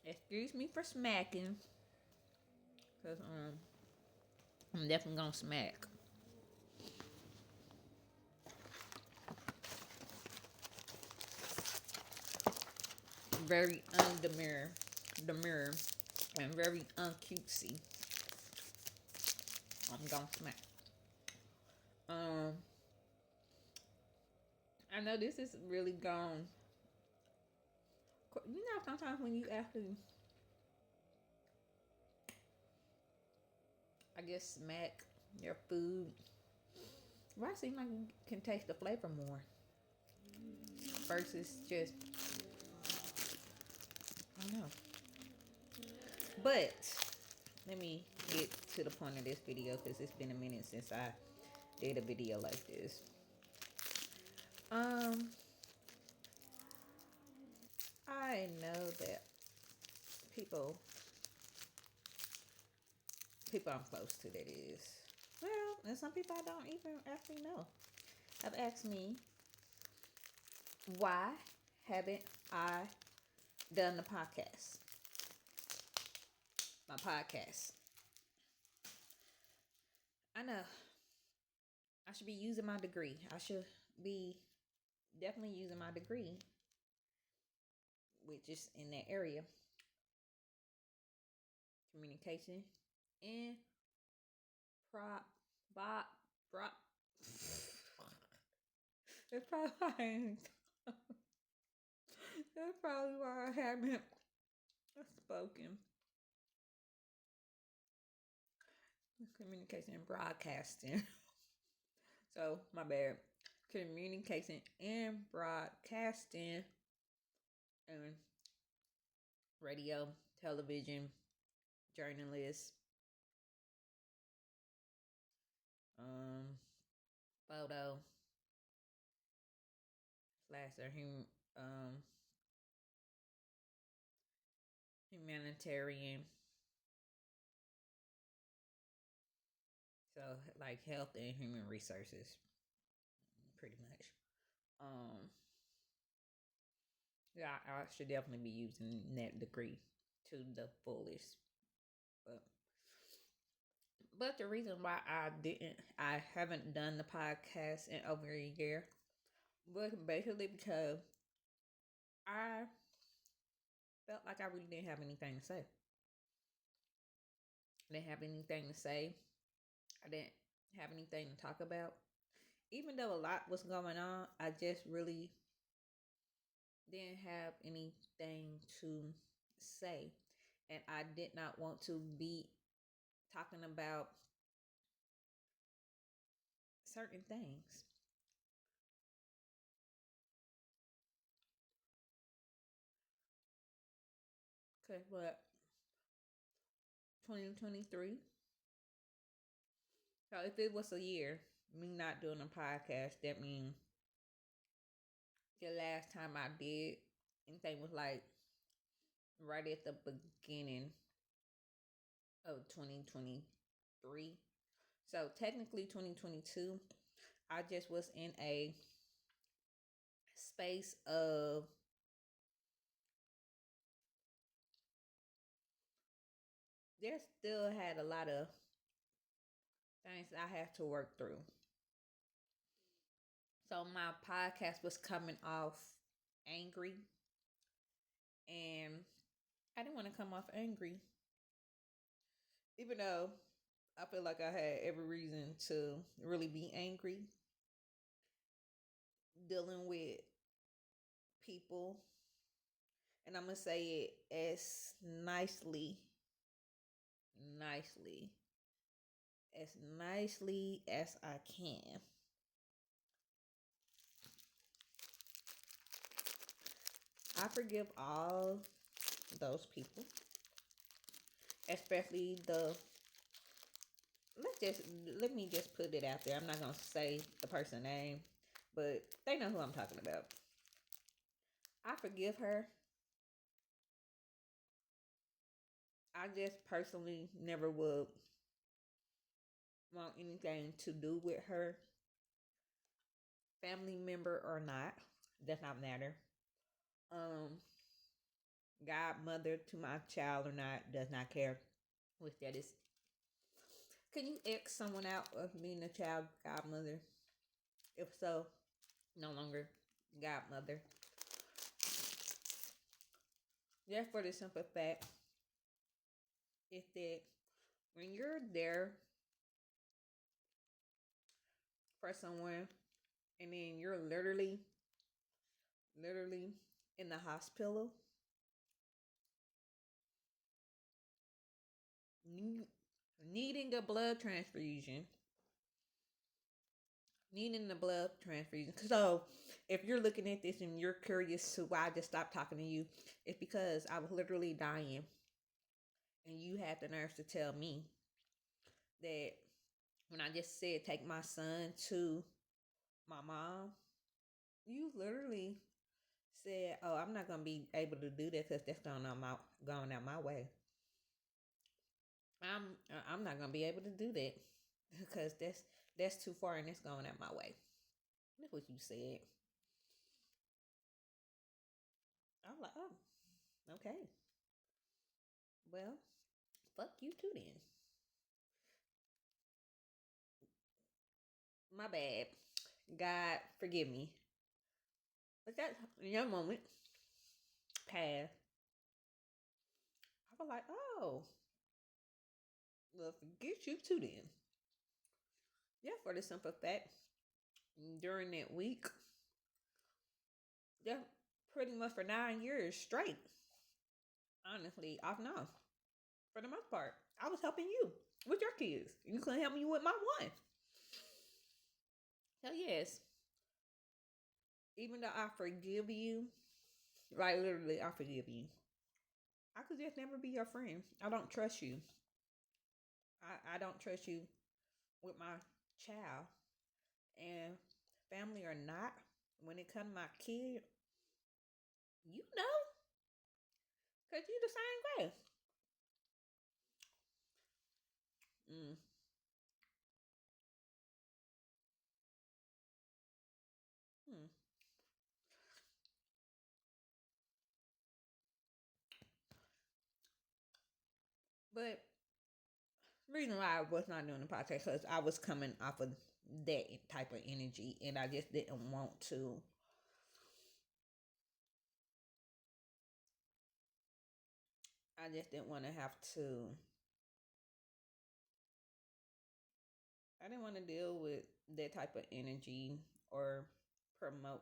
Excuse me for smacking, cause I'm definitely gonna smack. Very demure, and very uncutesy. I'm gonna smack. Um, I know this is really gone. You know, sometimes when you actually, I guess, smack your food, well, I seem like you can taste the flavor more versus just, I don't know. But let me get to the point of this video because it's been a minute since I did a video like this. Um, I know that people people I'm close to, that is. Well, and some people I don't even actually know have asked me, why haven't I done the podcast? My podcast. I know I should be using my degree. I should be definitely using my degree, which is in that area, communication and prop, bop, drop. That's probably that's probably why I haven't spoken. Communication and broadcasting. So my bad. Communication and broadcasting and radio, television, journalist, um, photo, slash or humanitarian. So like health and human resources, pretty much. Um, yeah, I should definitely be using that degree to the fullest. But the reason why I haven't done the podcast in over a year was basically because I felt like I really didn't have anything to say. I didn't have anything to say. I didn't have anything to talk about. Even though a lot was going on, I just really didn't have anything to say. And I did not want to be talking about certain things. Okay, but 2023. So if it was a year, me not doing a podcast, that means the last time I did anything was like right at the beginning of 2023. So technically 2022, I just was in a space of there still had a lot of things I had to work through. So my podcast was coming off angry, and I didn't want to come off angry, even though I feel like I had every reason to really be angry dealing with people. And I'm going to say it as nicely, as nicely as I can. I forgive all those people, especially the let me just put it out there. I'm not gonna say the person's name, but they know who I'm talking about. I forgive her. I just personally never would want anything to do with her, family member or not. Does not matter. Um, godmother to my child or not, does not care which that is. Can you X someone out of being a child godmother? If so, no longer godmother. Just for the simple fact is that when you're there for someone and then you're literally in the hospital, needing a blood transfusion, needing the blood transfusion. So, if you're looking at this and you're curious to why I just stopped talking to you, it's because I was literally dying, and you had the nerve to tell me that when I just said take my son to my mom, you literally said, "Oh, I'm not gonna be able to do that because that's going out my way. I'm not gonna be able to do that because that's too far and it's going out my way." That's what you said. I'm like, oh, okay. Well, fuck you too then. My bad. God forgive me. But that in your moment passed. I was like, oh, well, forget you too then. Yeah, for the simple fact, during that week, yeah, pretty much for 9 years straight, honestly, off and on. For the most part, I was helping you with your kids. You couldn't help me with my one. So yes, even though I forgive you, like literally, I forgive you. I could just never be your friend. I don't trust you. I don't trust you with my child. And family or not, when it comes to my kid, you know, because you the same way. Mm, mm. But the reason why I was not doing the podcast because I was coming off of that type of energy and I just didn't want to. I just didn't want to have to. I didn't want to deal with that type of energy or promote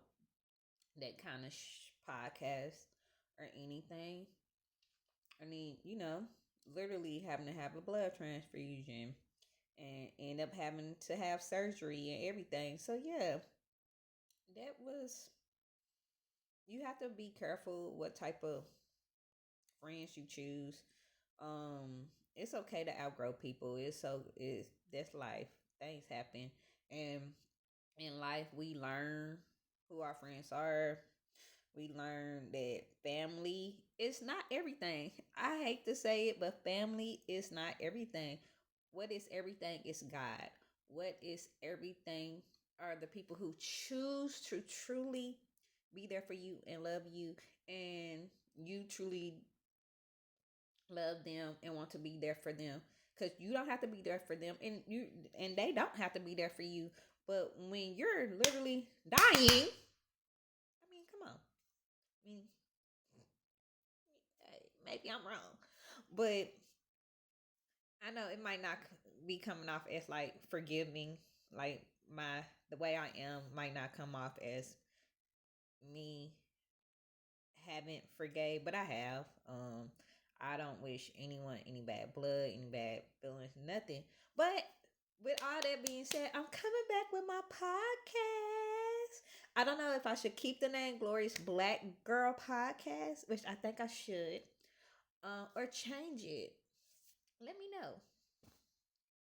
that kind of podcast or anything. I mean, literally having to have a blood transfusion and end up having to have surgery and everything. So yeah, that was you have to be careful what type of friends you choose. It's okay to outgrow people. It's that's life. Things happen, and in life we learn who our friends are. We learn that family is not everything. I hate to say it, but family is not everything. What is everything is God. What is everything are the people who choose to truly be there for you and love you, and you truly love them and want to be there for them, because you don't have to be there for them, and they don't have to be there for you. But when you're literally dying, I mean, come on. I mean, maybe I'm wrong, but I know it might not be coming off as like forgiving. Like the way I am might not come off as me haven't forgave, but I have. I don't wish anyone any bad blood, any bad feelings, nothing. But with all that being said, I'm coming back with my podcast. I don't know if I should keep the name Glorious Black Girl Podcast, which I think I should, or change it. Let me know.